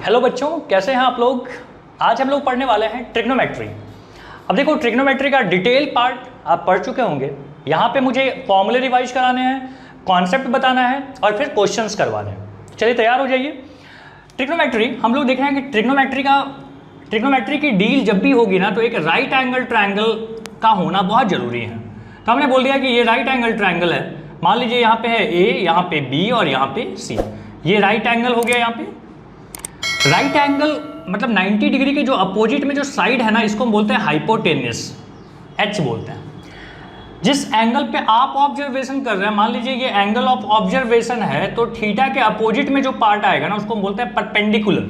Hello बच्चों, कैसे हैं आप लोग। आज हम लोग पढ़ने वाले हैं ट्रिग्नोमेट्री। अब देखो, ट्रिग्नोमेट्री का डिटेल पार्ट आप पढ़ चुके होंगे। यहाँ पे मुझे फॉर्मूले रिवाइज कराने हैं, कॉन्सेप्ट बताना है और फिर क्वेश्चंस करवाने हैं। चलिए तैयार हो जाइए। ट्रिग्नोमेट्री हम लोग देख रहे हैं कि ट्रिग्नोमेट्री की डील जब भी होगी ना, तो एक राइट एंगल ट्रायंगल का होना बहुत ज़रूरी है। तो हमने बोल दिया कि ये राइट एंगल ट्रायंगल है। मान लीजिए यहाँ पे है ए, यहाँ पे बी और यहाँ पे सी। ये राइट एंगल हो गया। यहाँ पे राइट एंगल मतलब 90 डिग्री के जो अपोजिट में जो साइड है ना, इसको हम बोलते हैं हाइपोटेन्यूस, एच बोलते हैं। जिस एंगल पे आप ऑब्जर्वेशन कर रहे हैं, मान लीजिए ये एंगल ऑफ ऑब्जर्वेशन है, तो थीटा के अपोजिट में जो पार्ट आएगा ना, उसको हम बोलते हैं परपेंडिकुलर।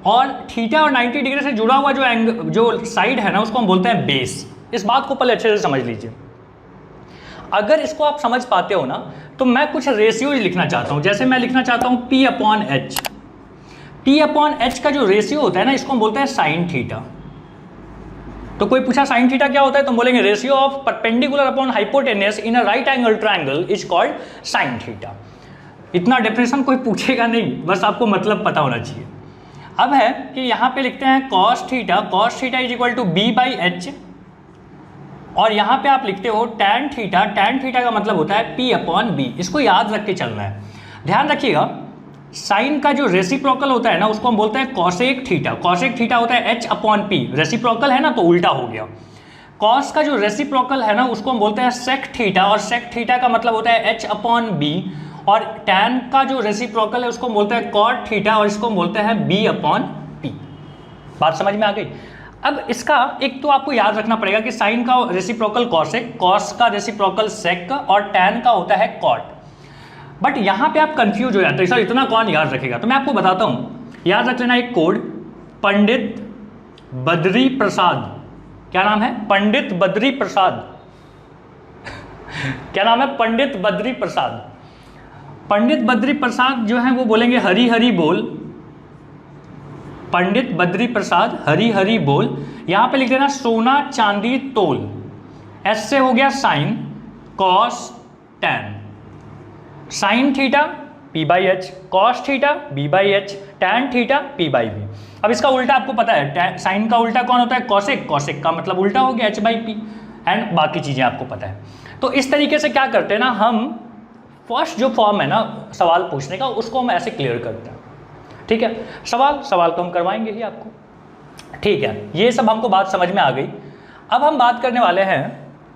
और थीटा और 90 डिग्री से जुड़ा हुआ जो साइड है ना, उसको हम बोलते हैं बेस। इस बात को पहले अच्छे से समझ लीजिए। अगर इसको आप समझ पाते हो ना, तो मैं कुछ रेशियोज लिखना चाहता हूँ। जैसे मैं लिखना चाहता हूँ P upon H. P upon H का जो रेशियो होता है ना, इसको हम बोलते हैं साइन थीटा। तो कोई पूछा साइन थीटा क्या होता है, तो हम बोलेंगे ratio of perpendicular upon hypotenuse in a right angle triangle is called sine theta. इतना डेफिनेशन कोई पूछेगा नहीं, बस आपको मतलब पता होना चाहिए। अब है कि यहाँ पे लिखते हैं cos theta is equal to B by H. और यहाँ पे आप लिखते हो टैन थीटा का मतलब होता है P अपॉन बी। इसको याद रख के चलना है। ध्यान रखिएगा, साइन का जो रेसिप्रोकल होता है ना, उसको हम बोलते हैं कॉसेक थीटा होता है H अपॉन P। रेसिप्रोकल है ना, तो उल्टा हो गया। कॉस का जो रेसिप्रोकल है ना, उसको हम बोलते हैं सेक थीटा, और सेक थीटा का मतलब होता है H अपॉन बी। और टैन का जो रेसिप्रोकल है, उसको हम बोलते हैं कॉट थीटा, और इसको हम बोलते हैं B अपॉन P। बात समझ में आ गई। अब इसका एक तो आपको याद रखना पड़ेगा कि साइन का रेसिप्रोकल कॉसेक, कॉस का रेसिप्रोकल सेक और टैन का होता है कॉट। बट यहाँ पे आप कंफ्यूज हो जाते हैं, सर इतना कौन याद रखेगा। तो मैं आपको बताता हूँ, याद रख लेना एक कोड, पंडित बद्री प्रसाद। क्या नाम है? पंडित बद्री प्रसाद। क्या नाम है? पंडित बद्री प्रसाद। पंडित बद्री प्रसाद जो है वो बोलेंगे हरी हरी बोल। पंडित बद्री प्रसाद हरी हरी बोल। यहाँ पे लिख देना सोना चांदी तोल। एस से हो गया sine, cos, tan. Sine theta P by H, cos theta B by H, tan theta P by B. अब इसका उल्टा आपको पता है, साइन का उल्टा कौन होता है? कॉसेक। कॉसेक का मतलब उल्टा हो गया H बाई पी, एंड बाकी चीज़ें आपको पता है। तो इस तरीके से क्या करते हैं ना, हम फर्स्ट जो फॉर्म है ना सवाल पूछने का, उसको हम ऐसे क्लियर करते हैं। ठीक है, सवाल तो हम करवाएंगे ही आपको। ठीक है, ये सब हमको बात समझ में आ गई। अब हम बात करने वाले हैं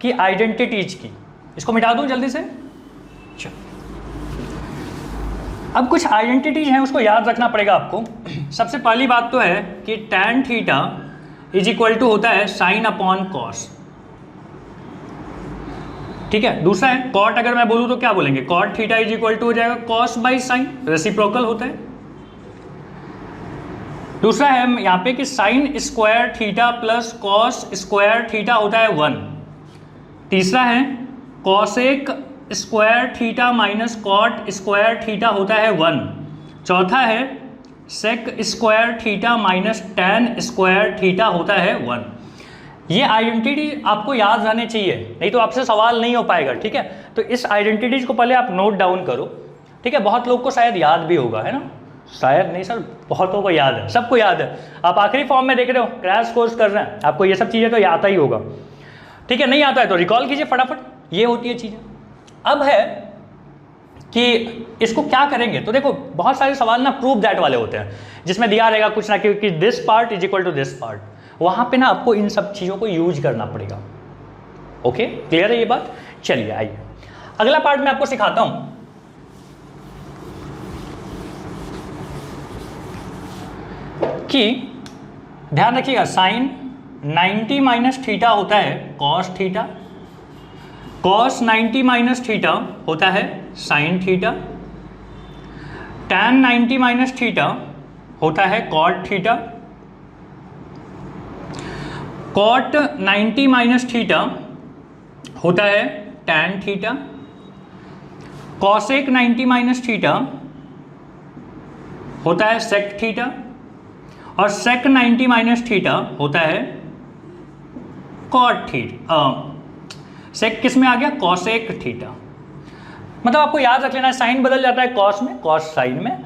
कि आइडेंटिटीज की। इसको मिटा दूं जल्दी से। अब कुछ आइडेंटिटीज हैं, उसको याद रखना पड़ेगा आपको। सबसे पहली बात तो है कि tan theta is equal to होता है साइन अपॉन कॉस। ठीक है। दूसरा है कॉट। अगर मैं बोलूं तो क्या बोलेंगे? Cot theta is equal to हो जाएगा कॉस बाई साइन, रेसिप्रोकल होता है। दूसरा है यहाँ पे कि sine square theta plus cos square theta होता है 1। तीसरा है cosec square theta minus cot square theta होता है 1। चौथा है sec square theta minus tan square theta होता है 1। ये आइडेंटिटी आपको याद रहने चाहिए, नहीं तो आपसे सवाल नहीं हो पाएगा। ठीक है, तो इस आइडेंटिटीज को पहले आप नोट डाउन करो। ठीक है, बहुत लोग को शायद याद भी होगा, है ना? शायद नहीं सर, बहुतों को याद है, सबको याद है। आप आखिरी फॉर्म में देख रहे हो, क्रैश कोर्स कर रहे हैं, आपको ये सब चीज़ें तो आता ही होगा। ठीक है, नहीं आता है तो रिकॉल कीजिए फटाफट। ये होती है चीज़ें। अब है कि इसको क्या करेंगे, तो देखो बहुत सारे सवाल ना प्रूव दैट वाले होते हैं, जिसमें दिया रहेगा कुछ ना कि this part is equal to this part. वहाँ पे ना आपको इन सब चीज़ों को यूज करना पड़ेगा। ओके, क्लियर है ये बात? चलिए आइए अगला पार्ट मैं आपको सिखाता हूँ कि ध्यान रखिएगा, साइन 90 माइनस थीटा होता है cos theta, cos 90 minus theta होता है sine theta, tan 90 minus theta होता है cot theta, cot 90 minus theta होता है tan theta, cosec 90 minus theta होता है सेक थीटा, और सेक 90 माइनस थीटा होता है कॉट थीटा। सेक किस में आ गया? Cosec theta. मतलब आपको याद रख लेना है, साइन बदल जाता है कॉस में, कॉस साइन में,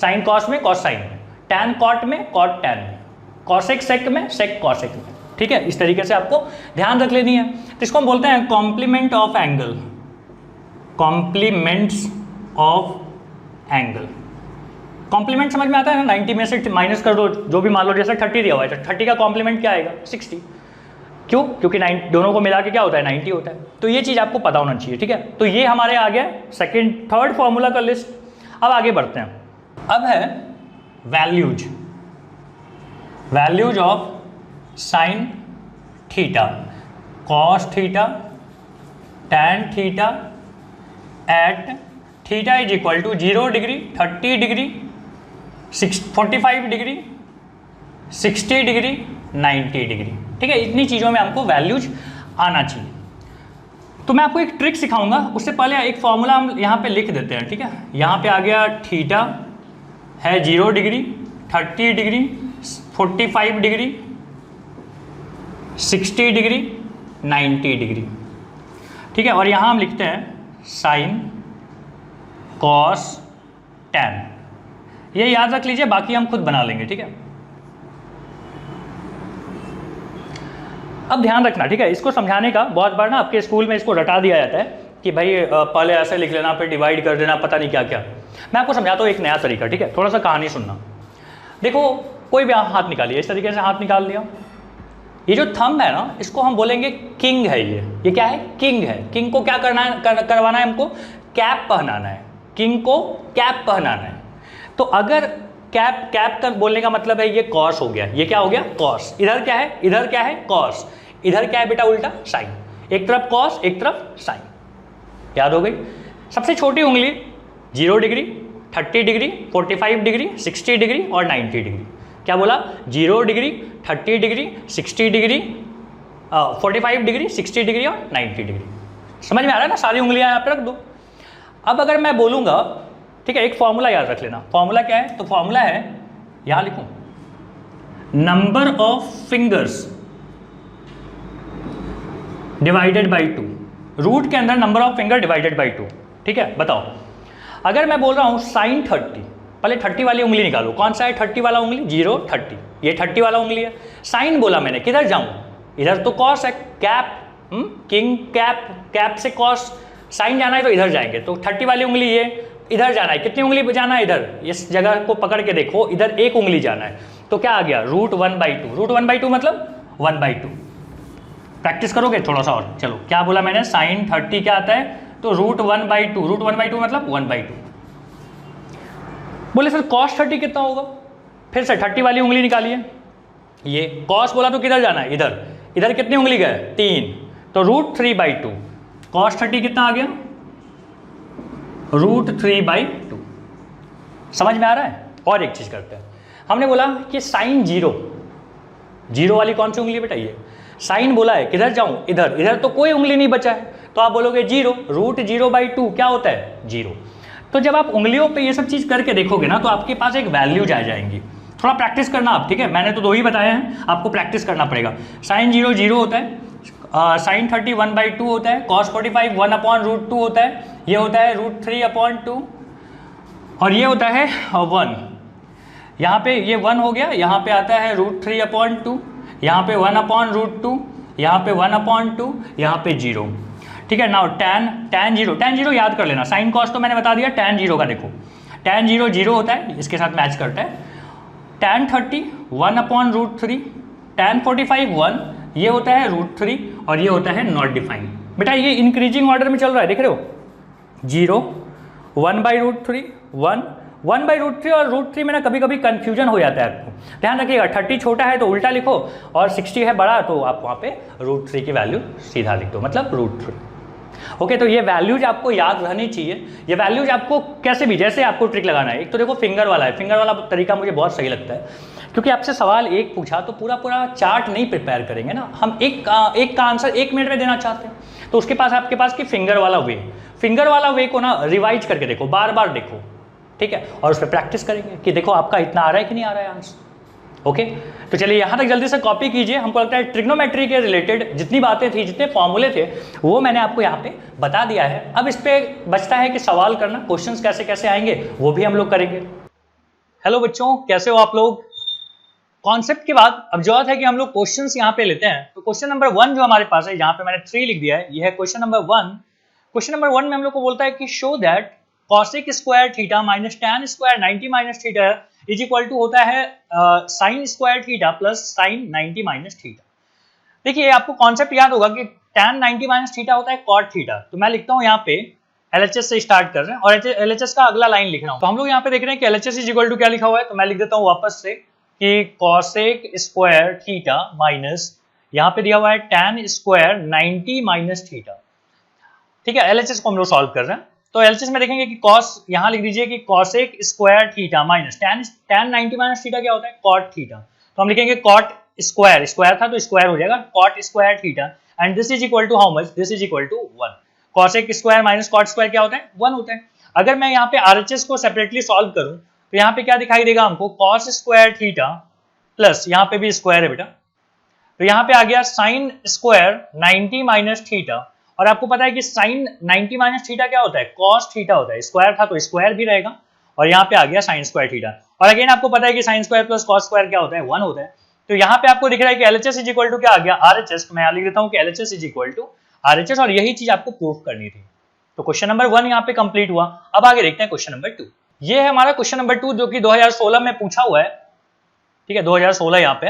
साइन कॉस में, कॉस साइन में। टैन कॉट में, कॉट टैन में, कॉसेक सेक में, सेक कॉसेक में। ठीक है, इस तरीके से आपको ध्यान रख लेनी है। तो इसको हम बोलते हैं complement of angle, complements of angle. Complement समझ में आता है ना, 90 में से माइनस कर दो जो भी, मान लो जैसे 30 दिया हुआ है, 30 का कॉम्प्लीमेंट क्या आएगा? 60। क्यों? क्योंकि 9 दोनों को मिला के क्या होता है? 90 होता है। तो ये चीज़ आपको पता होना चाहिए। ठीक है, तो ये हमारे आ गया सेकेंड थर्ड फॉर्मूला का लिस्ट। अब आगे बढ़ते हैं। अब है values, values of sine theta, cos theta, tan theta at theta is equal to 0 degree, 30 degree, 45 degree, 60 degree, 90 degree. ठीक है, इतनी चीज़ों में हमको वैल्यूज आना चाहिए। तो मैं आपको एक ट्रिक सिखाऊंगा, उससे पहले एक फॉर्मूला हम यहाँ पे लिख देते हैं। ठीक है, यहाँ पे आ गया थीटा है 0 degree, 30 degree, 45 degree, 60 degree, 90 degree. ठीक है, और यहाँ हम लिखते हैं साइन, कॉस, टैन। ये याद रख लीजिए, बाकी हम खुद बना लेंगे। ठीक है, अब ध्यान रखना। ठीक है, इसको समझाने का बहुत बार ना आपके स्कूल में इसको रटा दिया जाता है कि भाई पहले ऐसे लिख लेना, फिर डिवाइड कर देना, पता नहीं क्या क्या। मैं आपको समझाता हूँ एक नया तरीका। ठीक है, थोड़ा सा कहानी सुनना। देखो, कोई भी हाथ निकालिए, इस तरीके से हाथ निकाल लिया। ये जो थंब है ना, इसको हम बोलेंगे किंग है। ये क्या है? किंग है। किंग को क्या करना है, करवाना है हमको? कैप पहनाना है। किंग को कैप पहनाना है। तो अगर कैप तक बोलने का मतलब है ये कॉस हो गया। ये क्या हो गया? कॉस। इधर क्या है? इधर क्या है? कॉस। इधर क्या है बेटा? उल्टा साइन। एक तरफ कॉस, एक तरफ साइन। याद हो गई? सबसे छोटी उंगली 0 डिग्री, 30 डिग्री, 45 डिग्री, 60 डिग्री और 90 डिग्री। क्या बोला? 0 degree, 30 degree, 60 degree, 45 degree, 60 degree और 90 डिग्री। समझ में आ रहा है ना? सारी उंगलियां यहाँ पे रख दो। अब अगर मैं बोलूँगा, ठीक है, एक फॉर्मूला याद रख लेना। फॉर्मूला क्या है? तो फॉर्मूला है, यहाँ लिखूं, number of fingers divided by 2। Root के अंदर number of finger divided by 2। ठीक है, बताओ अगर मैं बोल रहा हूँ साइन 30, पहले 30 वाली उंगली निकालो। कौन सा है 30 वाला उंगली? 0, 30। ये 30 वाला उंगली है। साइन बोला मैंने, किधर जाऊँ? इधर तो कॉस है, कैप, किंग कैप, कैप से कॉस। साइन जाना है तो इधर जाएंगे, तो 30 वाली उंगली ये इधर जाना है। कितनी उंगली जाना है? इधर। इस जगह को पकड़ के देखो, इधर एक उंगली जाना है। तो क्या आ गया? √1/2। √1/2 मतलब 1/2। प्रैक्टिस करोगे थोड़ा सा और। चलो, क्या बोला मैंने? साइन 30 क्या आता है? तो √1/2। √1/2 मतलब 1/2। बोले सर कॉस 30 कितना होगा? फिर से 30 वाली उंगली निकालिए। ये कॉस बोला तो किधर जाना है? इधर। इधर कितनी उंगली गए? 3। तो √3/2। कॉस 30 कितना आ गया? √3/2। समझ में आ रहा है? और एक चीज करते हैं, हमने बोला कि साइन 0 वाली कौन सी उंगली बेटा? ये साइन बोला है, किधर जाऊं? इधर। इधर तो कोई उंगली नहीं बचा है, तो आप बोलोगे 0। √0/2 क्या होता है? 0। तो जब आप उंगलियों पे ये सब चीज करके देखोगे ना, तो आपके पास एक वैल्यूज आ जाएंगी। थोड़ा प्रैक्टिस करना आप। ठीक है, मैंने तो 2 ही बताए हैं, आपको प्रैक्टिस करना पड़ेगा। साइन 0 0 होता है, साइन 30 1/2 होता है, कॉस 45 1/√2 होता है, ये होता है √3/2 और ये होता है 1। यहाँ पे ये 1 हो गया, यहाँ पे आता है √3/2, यहाँ पे 1/√2, यहाँ पे 1/2, यहाँ पे 0। ठीक है, नाउ tan 0 याद कर लेना। साइन कॉस तो मैंने बता दिया। tan 0 का देखो, tan 0 0 होता है, इसके साथ मैच करता है। tan 30 1/√3, tan 45 1, ये होता है √3 और ये होता है नॉट डिफाइंड। बेटा ये इंक्रीजिंग ऑर्डर में चल रहा है, देख रहे हो? 0, 1/√3, 1, 1/√3 और √3 में ना कभी कभी कंफ्यूजन हो जाता है आपको। ध्यान रखिएगा, 30 छोटा है तो उल्टा लिखो और 60 है बड़ा तो आप वहाँ पे √3 की वैल्यू सीधा लिख दो, मतलब √3। ओके, तो ये वैल्यूज आपको याद रहनी चाहिए। ये वैल्यूज आपको कैसे भी, जैसे आपको ट्रिक लगाना है। एक तो देखो फिंगर वाला है, फिंगर वाला तरीका मुझे बहुत सही लगता है, क्योंकि आपसे सवाल एक पूछा तो पूरा चार्ट नहीं प्रिपेयर करेंगे ना हम। एक का आंसर 1 मिनट में देना चाहते हैं, तो उसके पास आपके पास कि फिंगर वाला वे को ना रिवाइज करके देखो, बार बार देखो। ठीक है, और उस पर प्रैक्टिस करेंगे कि देखो आपका इतना आ रहा है कि नहीं आ रहा है आंसर। ओके, तो चलिए यहाँ तक जल्दी से कॉपी कीजिए। हमको लगता है ट्रिग्नोमेट्री के रिलेटेड जितनी बातें थी, जितने फॉर्मूले थे, वो मैंने आपको यहाँ पे बता दिया है। अब इस पे बचता है कि सवाल करना, क्वेश्चंस कैसे कैसे आएंगे वो भी हम लोग करेंगे। हेलो बच्चों, कैसे हो आप लोग। कॉन्सेप्ट के बाद अब जरूरत है कि हम लोग क्वेश्चंस यहाँ पे लेते हैं। तो क्वेश्चन नंबर 1 जो हमारे पास है, यहाँ पे मैंने 3 लिख दिया है, ये है क्वेश्चन नंबर 1। क्वेश्चन नंबर 1 में हम लोग को बोलता है कि show that cosec square theta minus tan square 90 minus theta is equal to होता है sine square theta plus sine 90 minus theta. देखिए आपको कॉन्सेप्ट याद होगा कि टैन 90 माइनस थीटा होता है कॉट थीटा। तो मैं लिखता हूँ यहाँ पे LHS से स्टार्ट कर रहे हैं और LHS का अगला लाइन लिख रहा हूँ। तो हम लोग यहाँ पे देख रहे हैं कि LHS इज इक्वल टू क्या लिखा हुआ है, तो मैं लिख देता हूँ वापस से कि कॉसेक स्क्वायर थीटा माइनस यहाँ पे दिया हुआ है टैन स्क्वायर 90 माइनस थीटा। ठीक है, LHS को हम लोग सॉल्व कर रहे हैं। तो LHS में देखेंगे कि कॉस यहाँ लिख दीजिए कि cosec square theta minus tan 90 minus theta क्या होता है, कॉट थीटा। तो हम लिखेंगे कॉट स्क्वायर, स्क्वायर था तो स्क्वायर हो जाएगा, cot square theta and this is equal to how much, this is equal to 1। Cosec square minus cot square क्या होता है, 1 होता है। अगर मैं यहाँ पे RHS को सेपरेटली सॉल्व करूं तो यहाँ पे क्या दिखाई देगा हमको, कॉस स्क्वायर थीटा प्लस यहाँ पे भी स्क्वायर है बेटा, तो यहाँ पे आ गया साइन स्क्वायर 90 माइनस थीटा। और आपको पता है कि साइन 90 माइनस थीटा क्या होता है, कॉस थीटा होता है। स्क्वायर था तो स्क्वायर भी रहेगा और यहाँ पे आ गया साइन स्क्वायर थीटा। और अगेन आपको पता है कि sine square plus cos square क्या होता है, 1 होता है। तो यहाँ पे आपको दिख रहा है कि LHS इज इक्वल टू क्या आ गया, RHS। तो मैं लिख देता हूँ कि LHS is equal to RHS और यही चीज आपको प्रूफ करनी थी। तो क्वेश्चन नंबर 1 यहाँ पे कंप्लीट हुआ। अब आगे देखते हैं क्वेश्चन नंबर 2। ये है हमारा क्वेश्चन नंबर 2 जो कि 2016 में पूछा हुआ है। ठीक है, 2016 यहाँ पे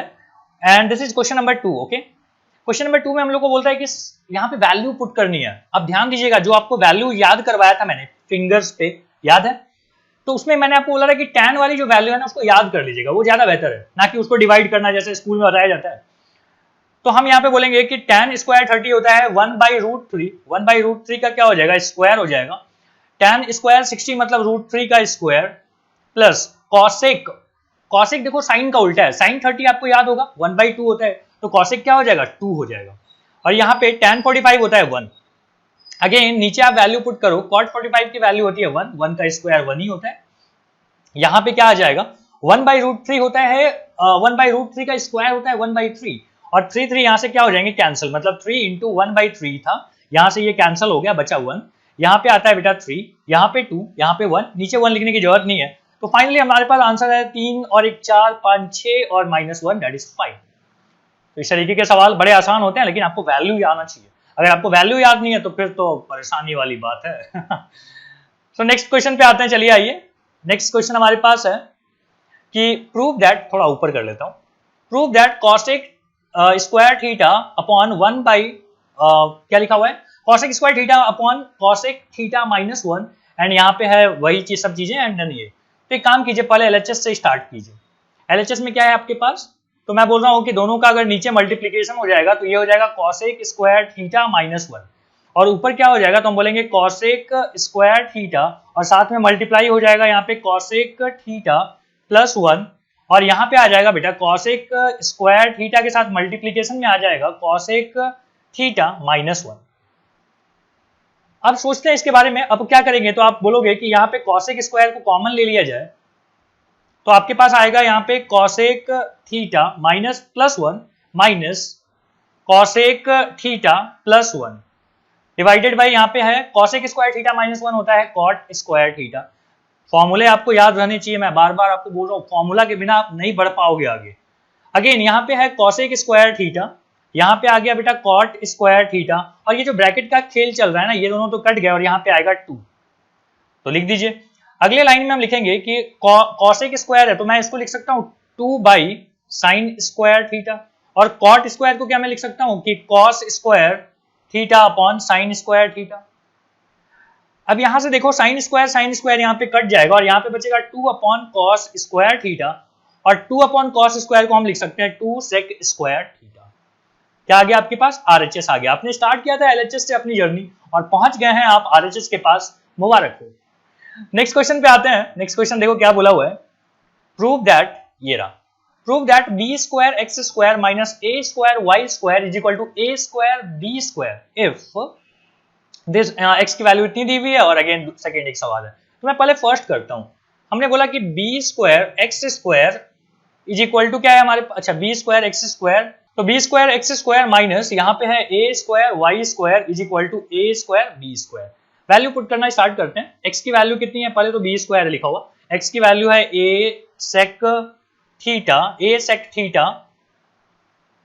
and this is question number 2। Okay, question number 2 में हम लोग को बोलता है कि यहाँ पे वैल्यू पुट करनी है। अब ध्यान दीजिएगा, जो आपको वैल्यू याद करवाया था मैंने फिंगर्स पे, याद है, तो उसमें मैंने आपको बोला था कि टैन वाली जो वैल्यू है ना उसको याद कर लीजिएगा, वो ज्यादा बेहतर है, ना कि उसको डिवाइड करना जैसे स्कूल में बताया जाता है। तो हम यहाँ पे बोलेंगे कि टैन स्क्वायर 30 होता है 1/√3। 1/√3 का क्या हो जाएगा, स्क्वायर हो जाएगा। टैन स्क्वायर 60 मतलब √3 का स्क्वायर प्लस कॉसेक, कॉसेक देखो साइन का उल्टा है, साइन 30 आपको याद होगा 1/2 होता है, तो कॉसेक क्या हो जाएगा, 2 हो जाएगा। और यहाँ पे टैन 45 होता है 1। अगेन नीचे आप वैल्यू पुट करो, कॉट 45 की वैल्यू होती है 1, 1 का स्क्वायर 1 ही होता है। यहाँ पे क्या आ जाएगा, 1/√3 होता है 1/√3 का स्क्वायर होता है 1/3 और 3 यहाँ से क्या हो जाएंगे, कैंसिल, मतलब 3 इंटू 1/3 था, यहाँ से ये कैंसिल हो गया, बचा 1। यहाँ पे आता है बेटा 3, यहाँ पे 2, यहाँ पे 1, नीचे 1 लिखने की जरूरत नहीं है। तो फाइनली हमारे पास आंसर है 3 और 1 4 5 6 और -1 दैट इज 5। तो इस तरीके के सवाल बड़े आसान होते हैं, लेकिन आपको वैल्यू आना चाहिए। अगर आपको वैल्यू याद नहीं है तो फिर तो परेशानी वाली बात है। सो नेक्स्ट क्वेश्चन पे आते हैं, चलिए आइए। नेक्स्ट क्वेश्चन हमारे पास है कि प्रूव दैट, थोड़ा ऊपर कर लेता हूं, prove that cosec square theta upon 1 by क्या लिखा हुआ है, cosec square theta upon cosec theta -1 and यहाँ पे है वही चीज, सब चीजें एंड देन ये। तो एक काम कीजिए, पहले LHS से स्टार्ट कीजिए। LHS में क्या है आपके पास, तो मैं बोल रहा हूँ कि दोनों का अगर नीचे मल्टीप्लीकेशन हो जाएगा तो ये हो जाएगा कॉसेक स्क्वायर थीटा -1 और ऊपर क्या हो जाएगा, तो हम बोलेंगे कॉसेक स्क्वायर थीटा और साथ में मल्टीप्लाई हो जाएगा यहाँ पे कॉसेक थीटा +1 और यहाँ पे आ जाएगा बेटा कॉसेक स्क्वायर थीटा के साथ मल्टीप्लीकेशन में आ जाएगा कॉसेक थीटा -1। अब सोचते हैं इसके बारे में, अब क्या करेंगे, तो आप बोलोगे कि यहाँ पे कॉसेक स्क्वायर को कॉमन ले लिया जाए तो आपके पास आएगा यहाँ पे cosec theta +1 minus cosec theta +1 divided by यहाँ पे है कॉसेक स्क्वायर थीटा -1 होता है कॉट स्क्वायर थीटा। फॉर्मूले आपको याद रहने चाहिए, मैं बार बार आपको बोल रहा हूँ, फॉर्मूला के बिना आप नहीं बढ़ पाओगे आगे। अगेन यहाँ पे है कॉसेक स्क्वायर थीटा, यहाँ पे आ गया बेटा कॉट स्क्वायर थीटा और ये जो ब्रैकेट का खेल चल रहा है ना, ये दोनों तो कट गया और यहाँ पे आएगा 2, तो लिख दीजिए। अगले लाइन में हम लिखेंगे कि कॉसेक स्क्वायर है तो मैं इसको लिख सकता हूँ 2 बाई साइन स्क्वायर थीटा और कॉट स्क्वायर को क्या मैं लिख सकता हूँ कि cos square theta upon sign square theta. अब यहां से देखो साइन स्क्वायर यहाँ पे कट जाएगा और यहाँ पे बचेगा 2 अपॉन कॉस स्क्वायर थीटा और 2 अपॉन कॉस स्क्वायर को हम लिख सकते हैं 2 सेक स्क्वायर थीटा। क्या आ गया आपके पास, RHS आ गया। आपने स्टार्ट किया था LHS से अपनी जर्नी और पहुंच गए हैं आप RHS के पास, मुबारक हो। नेक्स्ट क्वेश्चन पे आते हैं। नेक्स्ट क्वेश्चन देखो क्या बोला हुआ है, प्रूव दैट, ये रहा, prove that b² x² minus a² y² is equal to a² b² if this x की वैल्यू इतनी दी हुई है और अगेन सेकेंड एक सवाल है। तो मैं पहले फर्स्ट करता हूं। हमने बोला कि b² x² is equal to क्या है हमारे, अच्छा b² x², तो b² x² माइनस यहाँ पे है a² y² is equal to a² b²। Value put करना स्टार्ट करते हैं। x की वैल्यू कितनी है, पहले तो b² लिखा हुआ, x की वैल्यू है सेक थीटा, ए सेक थीटा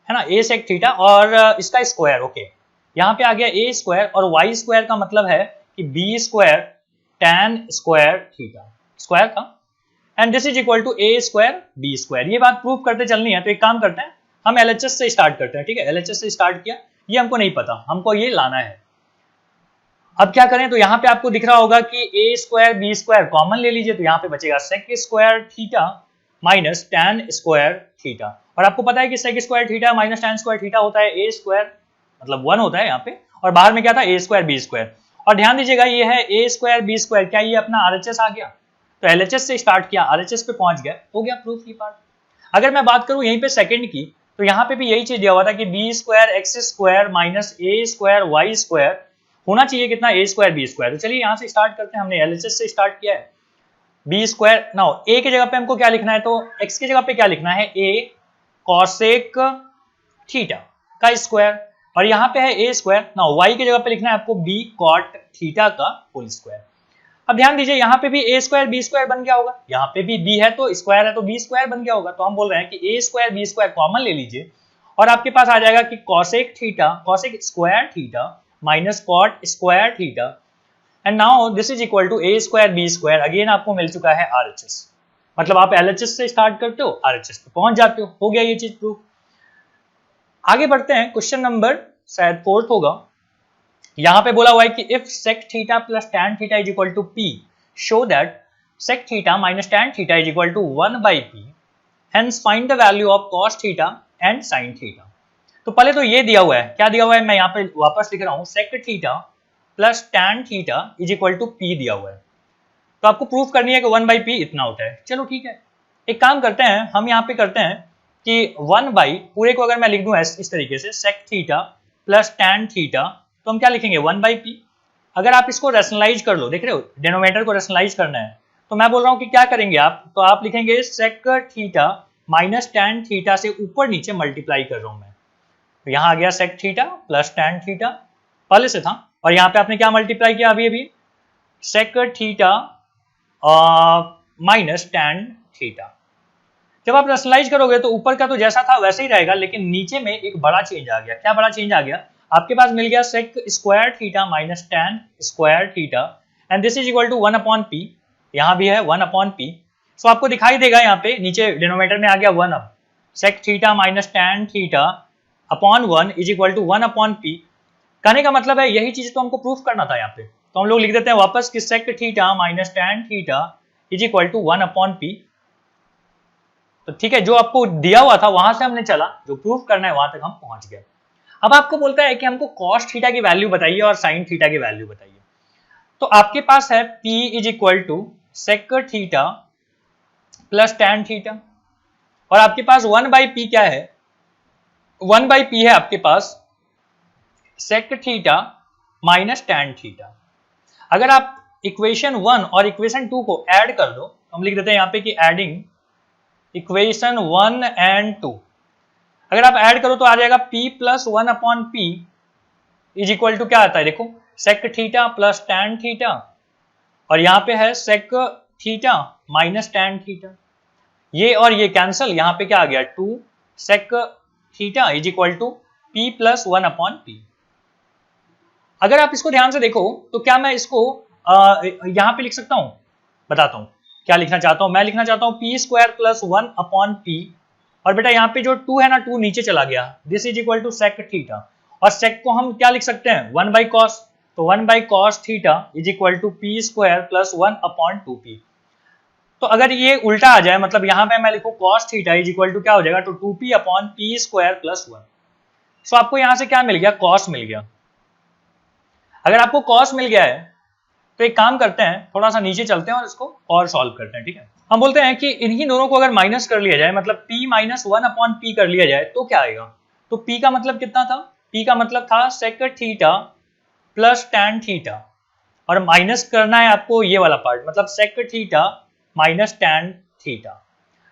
है ना, ए सेक थीटा और इसका स्क्वायर। ओके, यहाँ पे आ गया ए स्क्वायर और वाई स्क्वायर का मतलब है कि B square tan square theta square का, and this is equal to A square B square. ये बात प्रूव करते चलनी है, तो एक काम करते हैं, हम एलएचएस से स्टार्ट करते हैं। ठीक है, एलएचएस से स्टार्ट किया, ये हमको नहीं पता, हमको ये लाना है। अब क्या करें, तो यहाँ पे आपको दिख रहा होगा कि A square B square common ले लीजिए, तो यहाँ पे बचेगा sec square theta minus tan square theta. और आपको पता है कि sec square theta minus tan square theta होता है ए स्क्वायर, मतलब 1 होता है यहाँ पे, और बाहर में क्या था, ए स्क्वायर बी स्क्वायर। और ध्यान दीजिएगा ये है ए स्क्वायर बी स्क्वायर, क्या ये अपना आरएचएस आ गया? तो एलएचएस से स्टार्ट किया, आरएचएस पे पहुंच गया, हो गया प्रूफ की पार्ट। अगर मैं बात करूं यहीं पे सेकंड की, तो यहाँ पे भी यही चीज दिया हुआ था कि B square X square minus A square Y square होना चाहिए कितना, ए स्क्वायर बी स्क्वायर। तो चलिए यहाँ से स्टार्ट करते हैं, हमने एलएचएस से स्टार्ट किया है। बी स्क्वायर, नाउ ए की जगह पे हमको क्या लिखना है, तो एक्स की जगह पे क्या लिखना है, ए कॉसेक थीटा का स्क्वायर, और यहाँ पे है ए स्क्वायर। नाउ वाई की जगह पे लिखना है आपको बी कॉट थीटा का होल स्क्वायर। अब ध्यान दीजिए यहाँ पे भी ए स्क्वायर बी स्क्वायर बन गया होगा, यहाँ पे भी बी है तो स्क्वायर है तो बी स्क्वायर बन गया होगा। तो हम बोल रहे हैं कि A square B square common ले लीजिए और आपके पास आ जाएगा कि cosec theta, cosec square theta minus cot square theta, and now this is equal to A square B square. Again आपको मिल चुका है आरएचएस, मतलब आप एलएचएस से स्टार्ट करते हो, आरएचएस पे पहुंच जाते हो गया ये चीज प्रूफ। आगे बढ़ते हैं, क्वेश्चन नंबर शायद 4th होगा। यहां पे बोला हुआ है कि if sec theta plus tan theta is equal to p, show that sec theta minus tan theta is equal to 1 by p, hence find the value of cos theta and sin theta. तो पहले तो ये दिया हुआ है, क्या दिया हुआ है, मैं यहाँ पे वापस लिख रहा हूँ, sec theta plus tan theta is equal to p दिया हुआ है। तो आपको प्रूफ करनी है कि 1 by p इतना होता है। चलो ठीक है, एक काम करते हैं, हम यहाँ पे करते हैं कि 1 by पूरे को अगर मैं लिख दूं इस तरीके से, sec theta plus tan theta, तो हम क्या लिखेंगे 1 by p। अगर आप इसको रैशनलाइज कर लो, देख रहे हो डिनोमिनेटर को रैशनलाइज करना है, तो मैं बोल रहा हूँ कि क्या करेंगे आप, तो आप लिखेंगे sec theta minus tan theta से ऊपर नीचे मल्टीप्लाई कर रहा हूं मैं, तो यहाँ आ गया sec theta plus tan theta पहले से था, और यहाँ पे आपने क्या मल्टीप्लाई किया अभी अभी, sec theta minus tan theta. जब आप रैशनलाइज करोगे तो ऊपर का तो जैसा था वैसे ही रहेगा, लेकिन नीचे में एक बड़ा चेंज आ गया। क्या बड़ा चेंज आ गया, आपके पास मिल गया sec square theta minus tan square theta, and this is equal to 1 upon p, यहाँ भी है 1 अपॉन p। सो आपको दिखाई देगा यहाँ पे नीचे डिनोमिनेटर में आ गया 1, अब sec theta minus tan theta upon 1 is equal to 1 upon p। कहने का मतलब है यही चीज तो हमको प्रूफ करना था यहाँ पे, तो हम लोग लिख देते हैं वापस कि sec theta minus tan theta is equal to 1 upon p। तो ठीक है, जो आपको दिया हुआ था वहां से हमने चला, जो प्रूफ करना है वहां तक हम पहुंच गए। अब आपको बोलता है कि हमको cos थीटा की वैल्यू बताइए और sin थीटा की वैल्यू बताइए। तो आपके पास है p is equal to sec theta plus tan theta, और आपके पास 1 by p क्या है, 1 by p है आपके पास sec theta minus tan theta. अगर आप इक्वेशन 1 और इक्वेशन 2 को ऐड कर दो, तो हम लिख देते हैं यहाँ पे कि एडिंग इक्वेशन 1 एंड 2, अगर आप ऐड करो तो आ जाएगा p plus 1 upon p is equal to क्या आता है, देखो sec theta plus tan theta, और यहाँ पे है sec theta minus tan theta, ये और ये कैंसल, यहाँ पे क्या आ गया 2 sec theta is equal to p plus 1 upon p। अगर आप इसको ध्यान से देखो तो क्या मैं इसको यहाँ पे लिख सकता हूँ, बताता हूँ क्या लिखना चाहता हूँ। मैं लिखना चाहता हूँ p square plus 1 upon p, और बेटा यहाँ पे जो 2 है ना, 2 नीचे चला गया, this is equal to sec theta, और sec को हम क्या लिख सकते हैं 1 बाई cos, तो 1 by cos theta is equal to p square plus 1 upon 2p। तो अगर ये उल्टा आ जाए, मतलब यहाँ पे मैं लिखूँ cos theta is equal to क्या हो जाएगा, तो 2p upon p square plus 1। So आपको यहाँ से क्या मिल गया, cos मिल गया। अगर आपको cos मिल गया है तो एक काम करते हैं, थोड़ा सा नीचे चलते हैं और इसको और सॉल्व करते हैं। ठीक है, हम बोलते हैं कि इन्हीं दोनों को अगर माइनस कर लिया जाए, मतलब p माइनस 1 अपॉन p कर लिया जाए तो क्या आएगा, तो p का मतलब कितना था, p का मतलब था sec theta plus tan theta, और माइनस करना है आपको ये वाला पार्ट, मतलब sec theta minus tan theta.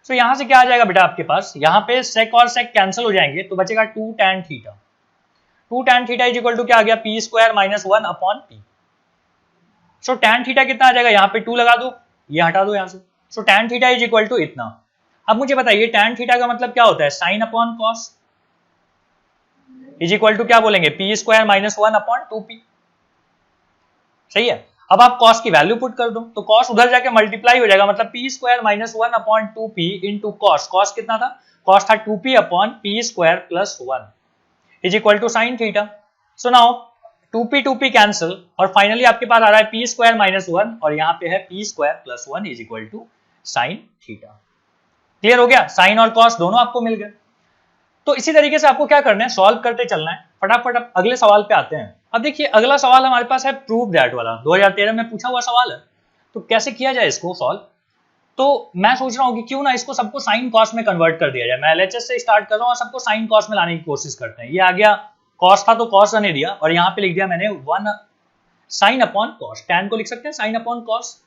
तो यहां से क्या आ जाएगा बेटा आपके पास, यहाँ पे sec और sec कैंसिल हो जाएंगे, तो बचेगा 2 tan theta. 2 tan theta is equal to क्या आ गया, p square minus 1 upon p। So tan theta कितना आ जाएगा, यहाँ पे 2 लगा दो, ये हटा दो यहाँ से, so tan theta is equal to इतना। अब मुझे बताइए tan थीटा का मतलब क्या होता है, sine upon cos is equal to क्या बोलेंगे, P square minus 1 upon 2p। सही है। अब आप कॉस की वैल्यू पुट कर दो तो कॉस उधर जाके मल्टीप्लाई हो जाएगा, मतलब P square minus 1 upon 2p into cos. Cos कितना था, कॉस था 2p upon P square plus 1 is equal to sine theta. So now 2p cancel और फाइनली आपके पास आ रहा है पी स्क्वायर माइनस 1 और यहाँ पे है P square plus 1 is equal to sine theta. Clear हो गया, साइन और कॉस दोनों आपको मिल गए। तो इसी तरीके से आपको क्या करना है, सॉल्व करते चलना है। फटाफट अब अगले सवाल पे आते हैं। अब देखिए अगला सवाल हमारे पास है प्रूव दैट वाला, 2013 में पूछा हुआ सवाल है। तो कैसे किया जाए इसको सॉल्व, तो मैं सोच रहा हूँ कि क्यों ना इसको सबको साइन कॉस में कन्वर्ट कर दिया जाए। मैं एलएचएस से स्टार्ट कर रहा हूँ और सबको साइन कॉस में लाने की कोशिश करते हैं। ये आ गया कॉस था तो कॉस रहने दिया और यहाँ पे लिख दिया मैंने 1 साइन अपॉन कॉस, टैन को लिख सकते हैं साइन अपॉन कॉस।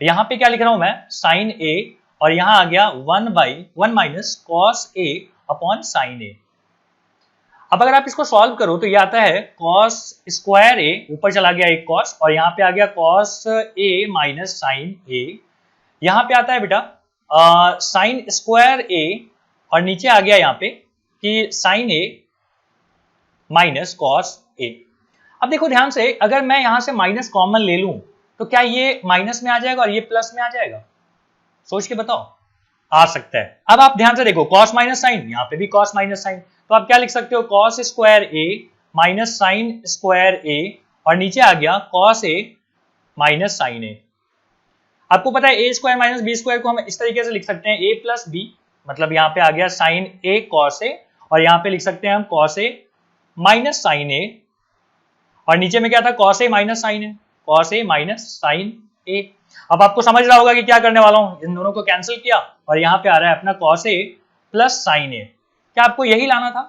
यहाँ पे क्या लिख रहा हूं मैं, साइन ए और यहाँ आ गया 1/1 minus cos A upon sine ए। अब अगर आप इसको सॉल्व करो तो ये आता है कॉस स्क्वायर ए, ऊपर चला गया एक कॉस और यहाँ पे आ गया कॉस ए माइनस साइन ए। यहाँ पे आता है बेटा साइन स्क्वायर ए और नीचे आ गया यहाँ पे कि sign A minus cos A. अब देखो ध्यान से, अगर मैं यहां से माइनस कॉमन ले लूं तो क्या ये माइनस में आ जाएगा और ये प्लस में आ जाएगा, सोच के बताओ। आ सकता है। अब आप ध्यान से देखो, कॉस माइनस साइन, यहाँ पे भी कॉस माइनस साइन, तो आप क्या लिख सकते हो, कॉस स्क्वायर ए माइनस साइन स्क्वायर ए और नीचे आ गया कॉस ए माइनस साइन ए। आपको पता है ए स्क्वायर माइनस बी स्क्वायर को हम इस तरीके से लिख सकते हैं ए प्लस बी, मतलब यहाँ पे आ गया साइन ए कॉस ए और यहाँ पे लिख सकते हैं हम कॉस ए माइनस साइन ए और नीचे में क्या था, cos A minus sign A, cos A minus sign ए। अब आपको समझ रहा होगा कि क्या करने वाला हूं, इन दोनों को कैंसिल किया और यहाँ पे आ रहा है अपना कॉस ए प्लस साइन ए। क्या आपको यही लाना था,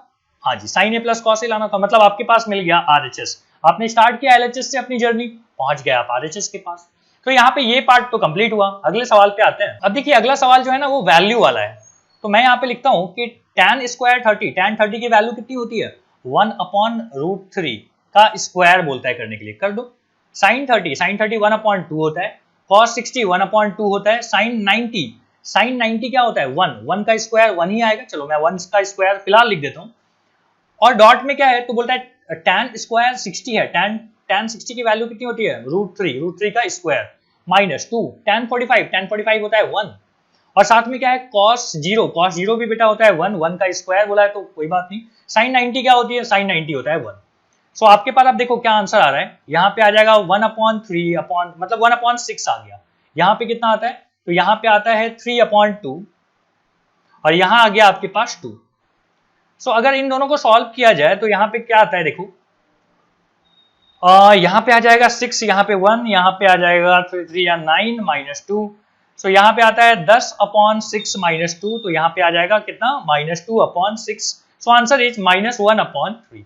हाँ जी, sign A plus cos A लाना था। मतलब आपके पास मिल गया आरएचएस। आपने स्टार्ट किया एलएचएस से अपनी जर्नी, पहुंच गया आप आरएचएस के पास। तो यहाँ पे ये पार्ट तो कंप्लीट हुआ। अगले सवाल पे आते हैं। अब देखिए अगला सवाल जो है ना वो वैल्यू वाला है। तो मैं यहाँ पे लिखता हूँ कि tan स्क्वायर 30, tan 30 की वैल्यू कितनी होती है, 1/√3 का स्क्वायर बोलता है करने के लिए, कर दो। साइन 30 1/2 होता है, कॉस 60 1/2 होता है, साइन 90 क्या होता है, 1 का स्क्वायर 1 ही आएगा। चलो मैं 1 का स्क्वायर फिलहाल लिख देता हूँ। और डॉट में क्या है तो बोलता है tan स्क्वायर 60 है, tan 60 की वैल्यू कितनी होती है, √3 का स्क्वायर माइनस 2 tan 45 होता है 1 और साथ में क्या है cos 0 भी बेटा होता है 1 का स्क्वायर बोला है तो कोई बात नहीं। साइन 90 क्या होती है, साइन 90 होता है 1। सो आपके पास आप देखो क्या आंसर आ रहा है, यहाँ पे आ जाएगा 1/3 मतलब 1/6 आ गया। यहाँ पे कितना आता है, तो यहाँ पे आता है 3/2 और यहाँ आ गया आपके पास 2। सो अगर इन दोनों को सॉल्व किया जाए तो यहाँ पे क्या आता है देखो, यहाँ पे आ जाएगा 6, यहाँ पे 1, यहाँ पे आ जाएगा 3 या 9 माइनस 2। सो यहाँ पे आता है 10/6 माइनस 2, तो यहाँ पे आ जाएगा कितना, -2/6। So answer is -1/3।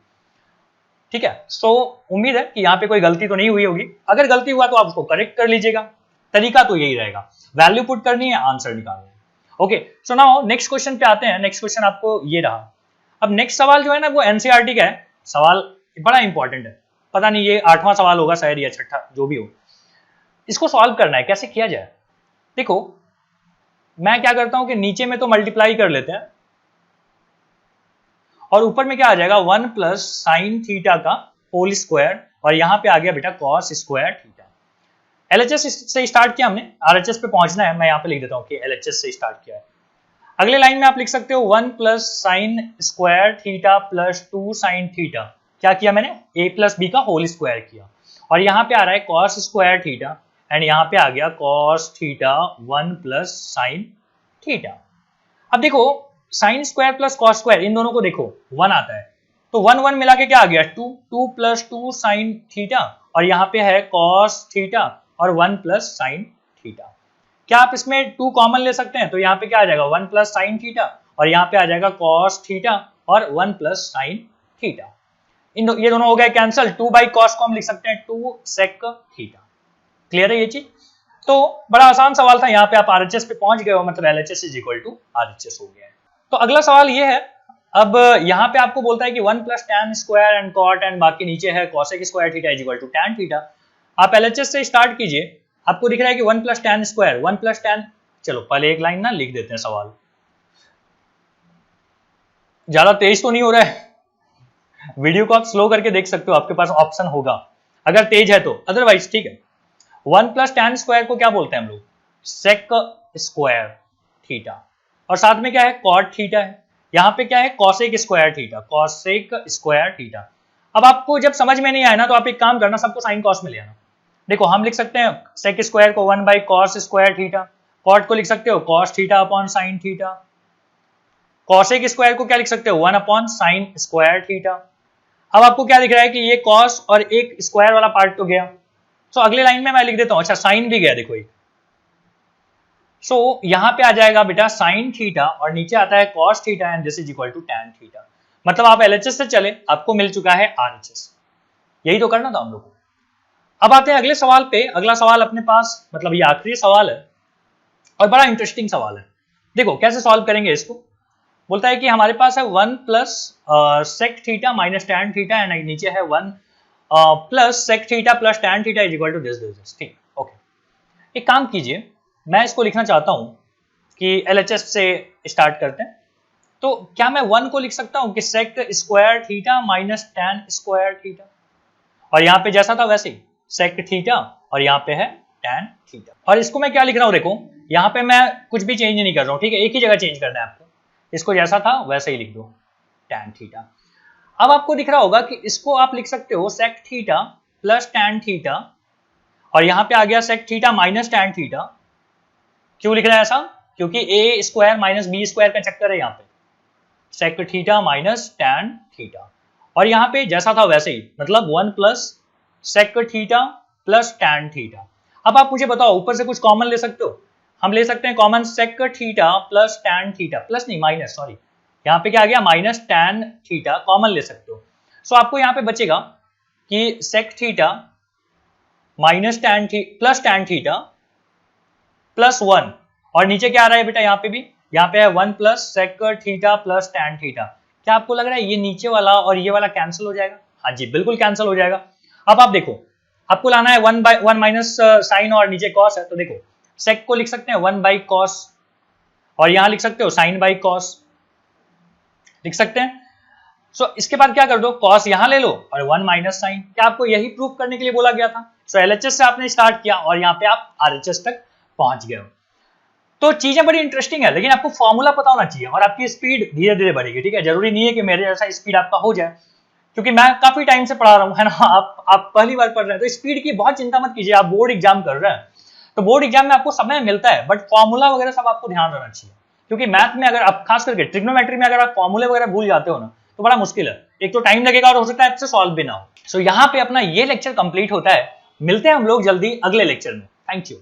ठीक है। सो उम्मीद है कि यहाँ पे कोई गलती तो नहीं हुई होगी। अगर गलती हुआ तो आप उसको करेक्ट कर लीजिएगा। तरीका तो यही रहेगा, वैल्यू पुट करनी है, आंसर निकालना है। Okay, so now next question पे आते हैं। नेक्स्ट क्वेश्चन आपको ये रहा। अब नेक्स्ट सवाल जो है ना वो एनसीईआरटी का है। सवाल बड़ा इंपॉर्टेंट है, पता नहीं ये 8वां सवाल होगा शायद या 6ठा, जो भी हो। इसको सॉल्व करना है, कैसे किया जाए। देखो मैं क्या करता हूं कि नीचे में तो मल्टीप्लाई कर लेते हैं और ऊपर में क्या आ जाएगा 1 प्लस साइन थीटा का होल स्क्वायर और यहाँ पे आ गया बेटा कॉस स्क्वायर थीटा। एलएचएस से स्टार्ट किया हमने, आरएचएस पे पहुंचना है। मैं यहाँ पे लिख देता हूँ कि एलएचएस से स्टार्ट किया है। अगले लाइन में आप लिख सकते हो 1 plus sign square theta plus 2 sine theta. क्या किया मैंने, a प्लस बी का होल स्क्वायर किया और यहाँ पे आ रहा है कॉस स्क्वायर थीटा एंड यहाँ पे आ गया cos theta 1 plus sine theta. अब देखो sine square plus cos square इन दोनों को देखो 1 आता है तो 1 मिला के क्या आ गया 2 प्लस 2 साइन थीटा और यहाँ पे है कॉस थीटा और 1 प्लस साइन थीटा। क्या आप इसमें 2 कॉमन ले सकते हैं, तो यहाँ पे क्या आ जाएगा 1 प्लस साइन थीटा और यहाँ पे आ जाएगा कॉस थीटा और 1 प्लस साइन थीटा। ये दोनों हो गए कैंसिल। 2/cos को हम लिख सकते हैं 2 sec थीटा। क्लियर है ये चीज। तो बड़ा आसान सवाल था, यहाँ पे आप आरएचएस पे पहुंच गए हो, मतलब LHS is equal to RHS हो गया है। तो अगला सवाल ये है। अब यहाँ पे आपको बोलता है कि 1 plus tan square and cot and बाकी नीचे है cosec square theta is equal to tan theta. आप एलएचएस से स्टार्ट कीजिए, आपको दिख रहा है कि 1 plus tan square 1 plus tan चलो पहले एक लाइन ना लिख देते हैं सवाल, ज्यादा तेज तो नहीं हो रहा है, वीडियो को आप स्लो करके देख सकते हो, आपके पास ऑप्शन होगा अगर तेज है तो, अदरवाइज ठीक है। 1 प्लस tan स्क्वायर को क्या बोलते हैं हम लोग, सेक स्क्वायर थीटा, और साथ में क्या है कॉट थीटा है, यहाँ पे क्या है cosec square theta, cosec square theta. अब आपको जब समझ में नहीं आया ना तो आप एक काम करना, सबको साइन कॉस में ले आना। देखो हम लिख सकते हैं सेक स्क्वायर को 1 by cos square theta, cot को लिख सकते हो cos theta upon sine theta, cosec square को क्या लिख सकते हो 1 अपॉन साइन स्क्वायर थीटा। अब आपको क्या दिख रहा है कि ये कॉस और एक स्क्वायर वाला पार्ट तो गया, सो अगले लाइन में मैं लिख देता हूं, अच्छा साइन भी गया देखो, सो यहां पे आ जाएगा बेटा साइन थीटा और नीचे आता है cos theta and this is equal to tan theta. मतलब आप एलएचएस से चले, आपको मिल चुका है आरएचएस, यही तो करना था हम लोग को। अब आते हैं अगले सवाल पे, अगला सवाल अपने पास मतलब ये आखिरी सवाल है और बड़ा इंटरेस्टिंग सवाल है। देखो कैसे सॉल्व करेंगे इसको, बोलता है कि हमारे पास है 1 plus sec theta minus tan theta and नीचे है 1 plus sec theta plus tan theta is equal to this. ठीक, ओके। एक काम कीजिए, मैं इसको लिखना चाहता हूं कि एलएचएस से स्टार्ट करते हैं, तो क्या मैं 1 को लिख सकता हूं कि sec square theta minus tan square theta, और यहां पे जैसा था वैसे ही सेक थीटा और यहाँ पे है टैन थीटा। और इसको मैं क्या लिख रहा हूं, देखो यहाँ पे मैं कुछ भी चेंज नहीं कर रहा हूं, ठीक है, एक ही जगह चेंज करना है आपको, इसको जैसा था वैसे ही लिख दो टैन थीटा। अब आपको दिख रहा होगा कि इसको आप लिख सकते हो sec theta plus tan theta, और यहाँ पे आ गया sec theta minus tan theta. क्यों लिख रहा है ऐसा, क्योंकि A square minus B square का चक्कर है, यहाँ पे sec theta minus tan theta, और यहाँ पे जैसा था वैसे ही, मतलब 1 plus sec theta plus tan theta. अब आप मुझे बताओ ऊपर से कुछ कॉमन ले सकते हो, हम ले सकते हैं common sec theta plus tan theta, plus नहीं माइनस, सॉरी यहाँ पे क्या आ गया माइनस टैन थीटा, कॉमन ले सकते हो। सो आपको यहाँ पे बचेगा कि sec theta minus tan plus tan theta plus 1, और नीचे क्या आ रहा है बेटा, यहाँ पे भी यहाँ पे है 1 plus sec theta plus tan theta. क्या आपको लग रहा है ये नीचे वाला और ये वाला कैंसिल हो जाएगा? हाँ जी बिल्कुल कैंसिल हो जाएगा। अब आप देखो आपको लाना है 1 माइनस साइन और नीचे कॉस है, तो देखो सेक को लिख सकते हैं 1 बाई कॉस, और यहां लिख सकते हो साइन बाई कॉस, लिख सकते हैं। सो इसके बाद क्या कर दो, कॉस यहां ले लो और 1 माइनस साइन। क्या आपको यही प्रूफ करने के लिए बोला गया था? सो एलएचएस से आपने स्टार्ट किया और यहाँ पे आप आरएचएस तक पहुंच गए हो। तो चीजें बड़ी इंटरेस्टिंग है, लेकिन आपको फॉर्मूला पता होना चाहिए और आपकी स्पीड धीरे धीरे बढ़ेगी, ठीक है, जरूरी नहीं है कि मेरे जैसा स्पीड आपका हो जाए, क्योंकि मैं काफी टाइम से पढ़ा रहा हूँ, है ना, आप पहली बार पढ़ रहे हैं, तो स्पीड की बहुत चिंता मत कीजिए। आप बोर्ड एग्जाम कर रहे हैं तो बोर्ड एग्जाम में आपको समय मिलता है, बट फॉर्मूला वगैरह सब आपको ध्यान रखना चाहिए, क्योंकि मैथ में अगर आप खास करके ट्रिग्नोमेट्री में अगर आप फॉर्मूले वगैरह भूल जाते हो ना तो बड़ा मुश्किल है, एक तो टाइम लगेगा और हो सकता है आपसे सॉल्व भी ना हो। सो यहाँ पे अपना ये लेक्चर कंप्लीट होता है, मिलते हैं हम लोग जल्दी अगले लेक्चर में। Thank you.